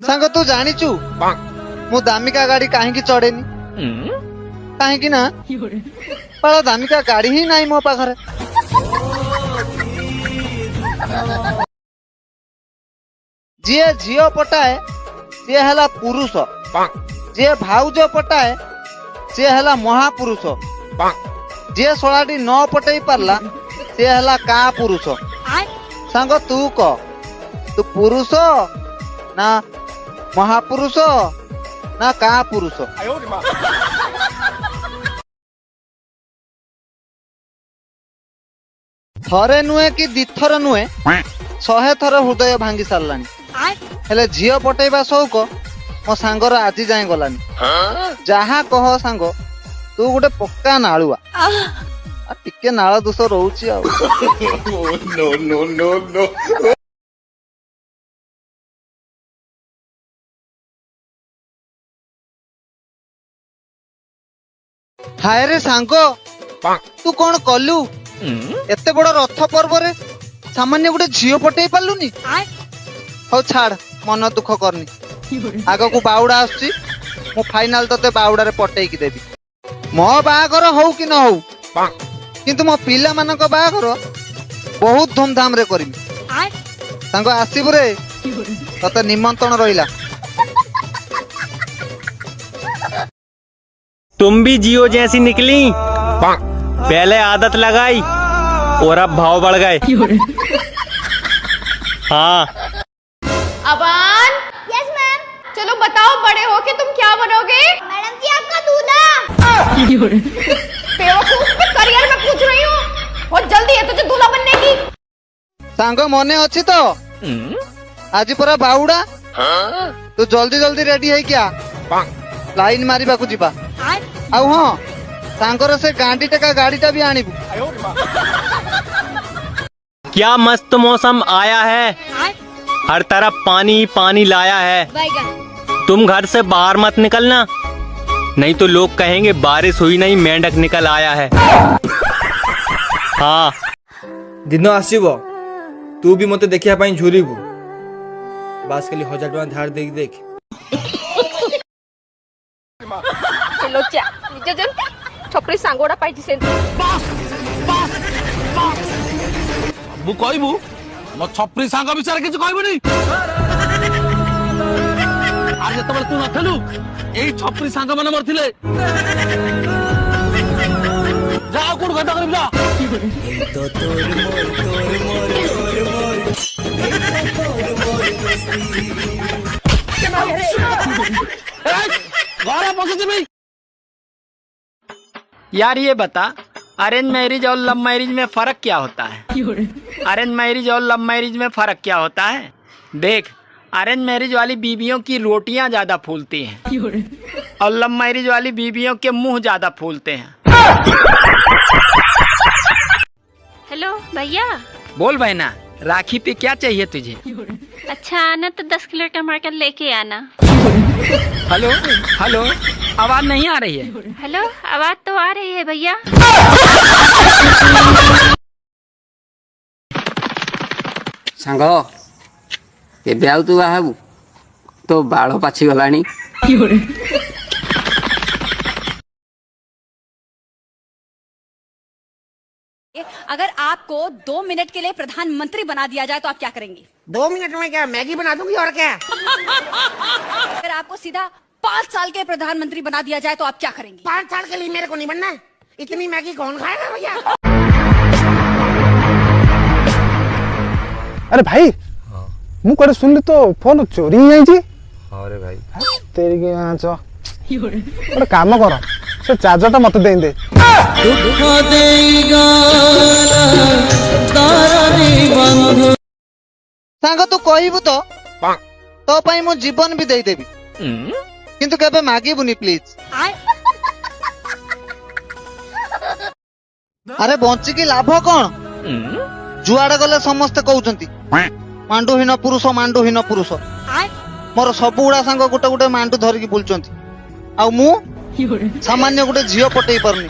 सांग तू जानिचु मु दामिका गाड़ी कहीं चढ़ेनी कहीं ना बड़ा दामिका गाड़ी ही नहीं मो पाखरे। जी झील पटाए सी है पुरुष, जी भाउज पटाए सी है महापुरुष, जी शोलाटी न पटई पारला सी है का पुरुष। सांग तू कह तू पुरुष ना महापुरुष ना का पुरुष? थरे नुहे कि दिथर नुहे 100 थर हृदय भांगी सारलानी हेले झील पटेबा शौक मो सांगर आज जाए गलानी। जहा कह सांग तू गोटे पक्का नालुआ टिके नाल दोष रोची आ। हाय रे सांग तू कौन कलु एते बड़ रथ पर्व रे सामान्य गोटे झील पटई पालुनी? हौ छाड़ मन दुख करनी, आग को बाउडा आसुची मु फाइनल तते बाउडा रे पटई की देबी। मो बाहागर हौ कि न हौ किंतु मो पिला मानक बाहागर बहुत धूमधाम रे करिमी। सांग आसीबु रे तते निमंत्रण रहिला। तुम भी जियो जैसी निकली, पहले आदत लगाई और अब भाव बढ़ गए। हाँ अबान। Yes ma'am. चलो बताओ बड़े हो के तुम क्या बनोगे? मैडम जी आपका दूल्हा। बेवकूफ, मैं करियर में पूछ रही हूँ, बहुत जल्दी है तुझे दूल्हा बनने की। सांग मने अच्छी तो आज पूरा बाउडा तू जल्दी जल्दी रेडी है क्या लाइन मारिबा को जीबा। आउ हाँ सांगर से गांडी टेका गाड़ीटा भी आनिबू। क्या मस्त मौसम आया है, हर तरफ पानी ही पानी लाया है। तुम घर से बाहर मत निकलना, नहीं तो लोग कहेंगे बारिश हुई नहीं मेंढक निकल आया है। हाँ दिन आसीबो तू भी मते देखिया पाई झुरीबू, बास खाली 1000 टका धार देख देख। लोचा निजे जन छपरी सांगोड़ा पाइटी से मु कहबू मो छपरी सांग विषय किछ कहबनी। आज जतबेले तू नथलु एई छपरी सांग माने मरथिले। जा कोड घटा करबी जा। घरे पहुंचे भाई। यार ये बता, अरेंज मैरिज और लव मैरिज में फर्क क्या होता है? अरेंज मैरिज और लव मैरिज में फर्क क्या होता है? देख, अरेंज मैरिज वाली बीवियों की रोटियां ज्यादा फूलती हैं और लव मैरिज वाली बीवियों के मुंह ज्यादा फूलते हैं। हेलो भैया। बोल बहना, राखी पे क्या चाहिए तुझे? अच्छा आना तो 10 किलो टमाटर लेके आना। हेलो हेलो, आवाज नहीं आ रही है। हेलो, आवाज तो आ रही है भैया। सांग केबे आउ तू बाहाबू तो बाल पाछि गलानी। अगर आपको 2 मिनट के लिए प्रधानमंत्री बना दिया जाए तो आप क्या करेंगे? 2 मिनट में क्या मैगी बना दूंगी और क्या। अगर आपको सीधा 5 साल के प्रधानमंत्री बना दिया जाए तो आप क्या करेंगे? 5 साल के लिए मेरे को नहीं बनना है, इतनी मैगी कौन खाएगा भैया। अरे भाई मु कोड़े सुनली तो फोन चोरी ही जाई छी। अरे भाई तेरी के आंच ଗୋଟେ କାମ କର ସେ ଚାର୍ଜର ଟା ମତେ ଦେଇ ଦେ। सांग तू कहबू तो तो पाई मो जीवन भी दे देबी किंतु केबे मागीबुनी प्लीज। अरे बंची की लाभ कौन? जुआड़े गले समस्ते कहउचंती मांडुहीन पुरुष। मोर सब गुड़ा सांग गोटे गोटे मांडू धरिकी बुलचंती, आ मु सामान्य गोटे झील पटई पारनी।